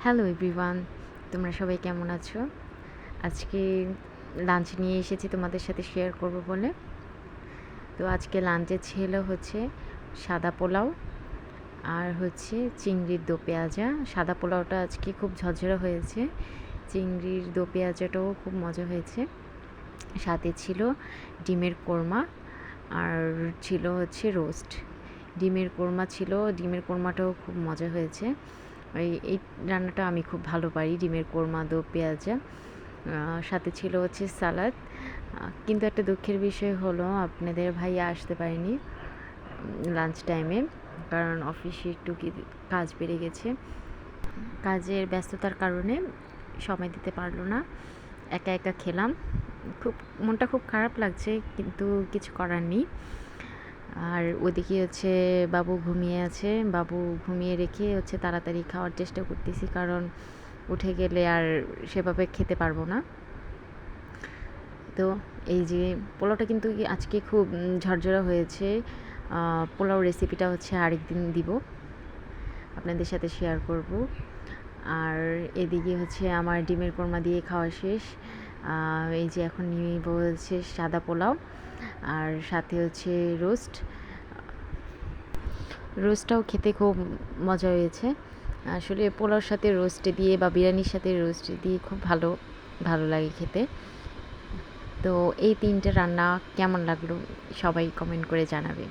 Hello everyone, তোমরা সবাই কেমন আছো? আজকে লাঞ্চ নিয়ে এসেছি তোমাদের সাথে শেয়ার করব বলে। তো আজকে লাঞ্চে ছিল হচ্ছে সাদা পোলাও আর হচ্ছে চিংড়ির দো পেঁয়াজা। সাদা পোলাওটা আজকে খুব ঝরঝরা হয়েছে, চিংড়ির দো পেঁয়াজাটাও খুব মজা হয়েছে। সাথে ছিল ডিমের কোরমা আর ছিল হচ্ছে রোস্ট। ডিমের কোরমা ছিল, ডিমের কোরমাটাও খুব মজা হয়েছে। এই রান্নাটা আমি খুব ভালো পারি, ডিমের কোরমা দো পেঁয়াজা। সাথে ছিল হচ্ছে সালাদ। কিন্তু একটা দুঃখের বিষয় হলো আপনাদের ভাইয়া আসতে পারেনি লাঞ্চ টাইমে, কারণ অফিসে একটু কাজ বেড়ে গেছে। কাজের ব্যস্ততার কারণে সময় দিতে পারলো না, একা একা খেলাম। মনটা খুব খারাপ লাগছে, কিন্তু কিছু করার নেই। আর ওদিকে হচ্ছে বাবু ঘুমিয়ে আছে, বাবু ঘুমিয়ে রেখে হচ্ছে তাড়াতাড়ি খাওয়ার চেষ্টা করতেছি, কারণ উঠে গেলে আর সেভাবে খেতে পারবো না। তো এই যে পোলাওটা কিন্তু আজকে খুব ঝরঝরা হয়েছে। পোলাও রেসিপিটা হচ্ছে আরেকদিন দিব, আপনাদের সাথে শেয়ার করব। আর এদিকে হচ্ছে আমার ডিমের কোরমা দিয়ে খাওয়া শেষ। এই যে এখন নিয়ে বলছে সাদা পোলাও আর সাথে হচ্ছে রোস্টটাও খেতে খুব মজা হয়েছে। আসলে পোলাওর সাথে রোস্ট দিয়ে বা বিরিয়ানির সাথে রোস্ট দিয়ে খুব ভালো লাগে খেতে। তো এই 3টে রান্না কেমন লাগলো সবাই কমেন্ট করে জানাবে।